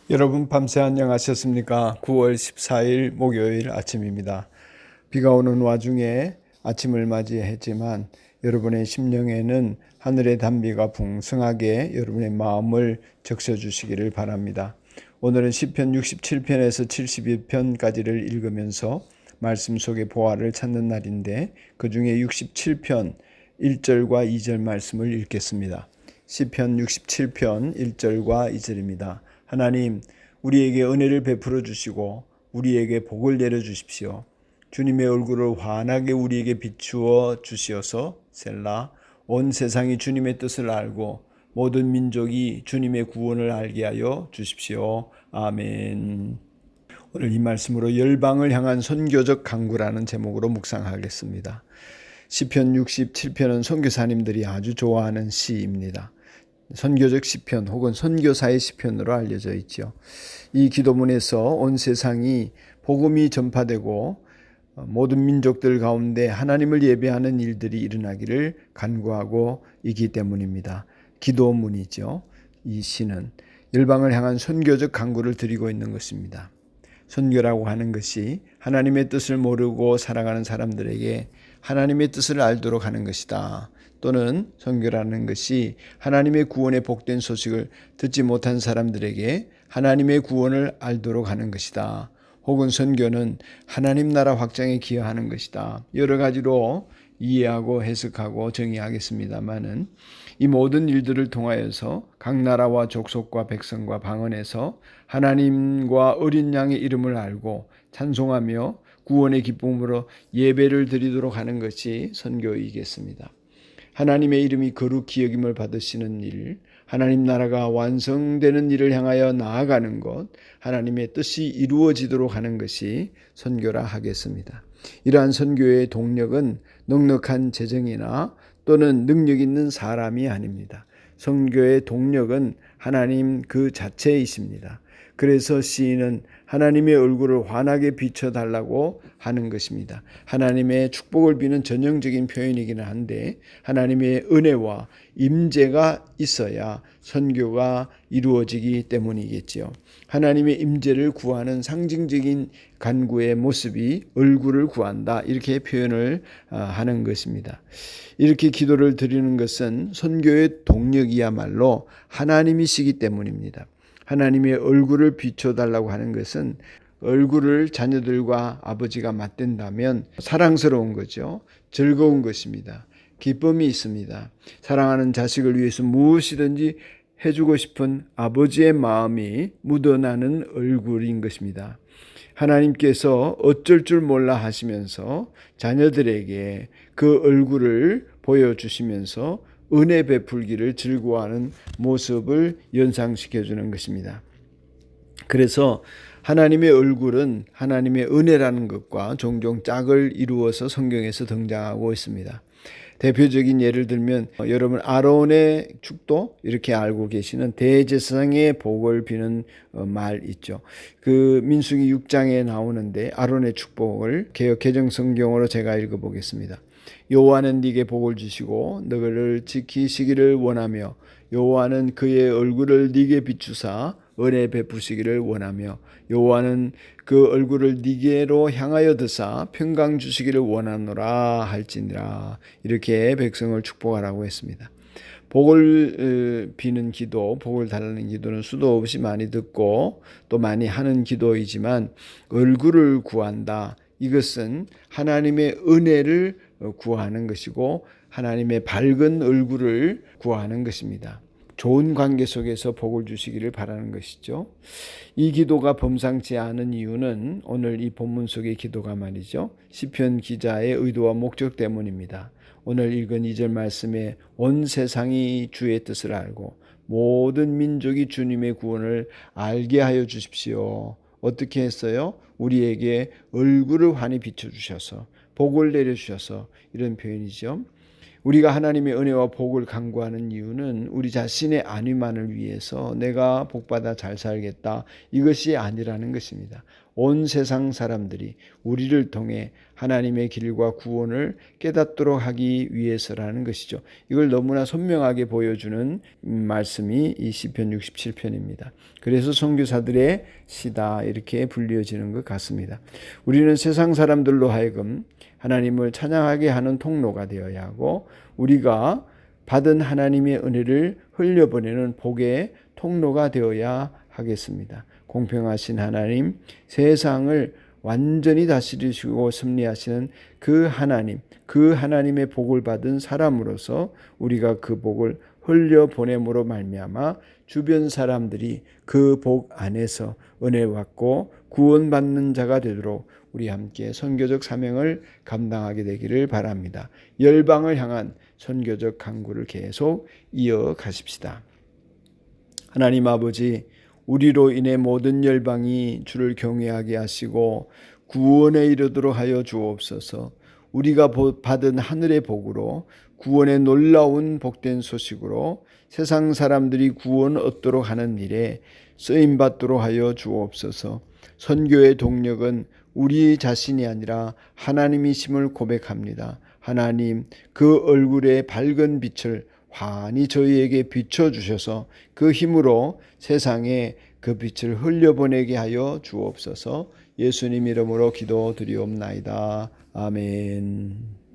여러분 밤새 안녕하셨습니까? 9월 14일 목요일 아침입니다. 비가 오는 와중에 아침을 맞이했지만 여러분의 심령에는 하늘의 단비가 풍성하게 여러분의 마음을 적셔주시기를 바랍니다. 오늘은 시편 67편에서 71편까지를 읽으면서 말씀 속의 보화를 찾는 날인데 그 중에 67편 1절과 2절 말씀을 읽겠습니다. 시편 67편 1절과 2절입니다. 하나님, 우리에게 은혜를 베풀어 주시고 우리에게 복을 내려 주십시오. 주님의 얼굴을 환하게 우리에게 비추어 주시어서 셀라. 온 세상이 주님의 뜻을 알고 모든 민족이 주님의 구원을 알게 하여 주십시오. 아멘. 오늘 이 말씀으로 열방을 향한 선교적 강구라는 제목으로 묵상하겠습니다. 시편 67편은 선교사님들이 아주 좋아하는 시입니다. 선교적 시편 혹은 선교사의 시편으로 알려져 있죠. 이 기도문에서 온 세상이 복음이 전파되고 모든 민족들 가운데 하나님을 예배하는 일들이 일어나기를 간구하고 있기 때문입니다. 기도문이죠. 이 시는 열방을 향한 선교적 간구를 드리고 있는 것입니다. 선교라고 하는 것이 하나님의 뜻을 모르고 살아가는 사람들에게 하나님의 뜻을 알도록 하는 것이다. 또는 선교라는 것이 하나님의 구원의 복된 소식을 듣지 못한 사람들에게 하나님의 구원을 알도록 하는 것이다. 혹은 선교는 하나님 나라 확장에 기여하는 것이다. 여러 가지로 이해하고 해석하고 정의하겠습니다마는 이 모든 일들을 통하여서 각 나라와 족속과 백성과 방언에서 하나님과 어린 양의 이름을 알고 찬송하며 구원의 기쁨으로 예배를 드리도록 하는 것이 선교이겠습니다. 하나님의 이름이 거룩히 여김을 받으시는 일, 하나님 나라가 완성되는 일을 향하여 나아가는 것, 하나님의 뜻이 이루어지도록 하는 것이 선교라 하겠습니다. 이러한 선교의 동력은 넉넉한 재정이나 또는 능력 있는 사람이 아닙니다. 선교의 동력은 하나님 그 자체이십니다. 그래서 시인은 하나님의 얼굴을 환하게 비춰달라고 하는 것입니다. 하나님의 축복을 비는 전형적인 표현이기는 한데 하나님의 은혜와 임재가 있어야 선교가 이루어지기 때문이겠지요. 하나님의 임재를 구하는 상징적인 간구의 모습이 얼굴을 구한다, 이렇게 표현을 하는 것입니다. 이렇게 기도를 드리는 것은 선교의 동력이야말로 하나님이시기 때문입니다. 하나님의 얼굴을 비춰달라고 하는 것은 얼굴을 자녀들과 아버지가 맞댄다면 사랑스러운 거죠. 즐거운 것입니다. 기쁨이 있습니다. 사랑하는 자식을 위해서 무엇이든지 해주고 싶은 아버지의 마음이 묻어나는 얼굴인 것입니다. 하나님께서 어쩔 줄 몰라 하시면서 자녀들에게 그 얼굴을 보여주시면서 은혜 베풀기를 즐거워하는 모습을 연상시켜주는 것입니다. 그래서 하나님의 얼굴은 하나님의 은혜라는 것과 종종 짝을 이루어서 성경에서 등장하고 있습니다. 대표적인 예를 들면 여러분 아론의 축도 이렇게 알고 계시는 대제사장의 복을 비는 말 있죠. 그 민수기 6장에 나오는데 아론의 축복을 개역 개정 성경으로 제가 읽어보겠습니다. 여호와는 네게 복을 주시고 너를 지키시기를 원하며 여호와는 그의 얼굴을 네게 비추사 은혜 베푸시기를 원하며 여호와는 그 얼굴을 네게로 향하여 드사 평강 주시기를 원하노라 할지니라. 이렇게 백성을 축복하라고 했습니다. 복을 비는 기도, 복을 달라는 기도는 수도 없이 많이 듣고 또 많이 하는 기도이지만 얼굴을 구한다. 이것은 하나님의 은혜를 구하는 것이고 하나님의 밝은 얼굴을 구하는 것입니다. 좋은 관계 속에서 복을 주시기를 바라는 것이죠. 이 기도가 범상치 않은 이유는 오늘 이 본문 속의 기도가 말이죠. 시편 기자의 의도와 목적 때문입니다. 오늘 읽은 2절 말씀에 온 세상이 주의 뜻을 알고 모든 민족이 주님의 구원을 알게 하여 주십시오. 어떻게 했어요? 우리에게 얼굴을 환히 비춰주셔서 복을 내려주셔서, 이런 표현이죠. 우리가 하나님의 은혜와 복을 간구하는 이유는 우리 자신의 안위만을 위해서 내가 복받아 잘 살겠다, 이것이 아니라는 것입니다. 온 세상 사람들이 우리를 통해 하나님의 길과 구원을 깨닫도록 하기 위해서라는 것이죠. 이걸 너무나 선명하게 보여주는 말씀이 이 시편 67편입니다. 그래서 선교사들의 시다 이렇게 불려지는 것 같습니다. 우리는 세상 사람들로 하여금 하나님을 찬양하게 하는 통로가 되어야 하고, 우리가 받은 하나님의 은혜를 흘려보내는 복의 통로가 되어야 하겠습니다. 공평하신 하나님, 세상을 완전히 다스리시고 섭리하시는 그 하나님, 그 하나님의 복을 받은 사람으로서 우리가 그 복을 흘려보냄으로 말미암아 주변 사람들이 그 복 안에서 은혜 받고 구원받는 자가 되도록 우리 함께 선교적 사명을 감당하게 되기를 바랍니다. 열방을 향한 선교적 강구를 계속 이어가십시다. 하나님 아버지, 우리로 인해 모든 열방이 주를 경외하게 하시고 구원에 이르도록 하여 주옵소서. 우리가 받은 하늘의 복으로, 구원의 놀라운 복된 소식으로 세상 사람들이 구원 얻도록 하는 일에 쓰임받도록 하여 주옵소서. 선교의 동력은 우리 자신이 아니라 하나님이심을 고백합니다. 하나님, 그 얼굴의 밝은 빛을 환히 저희에게 비춰주셔서 그 힘으로 세상에 그 빛을 흘려보내게 하여 주옵소서. 예수님 이름으로 기도드리옵나이다. 아멘.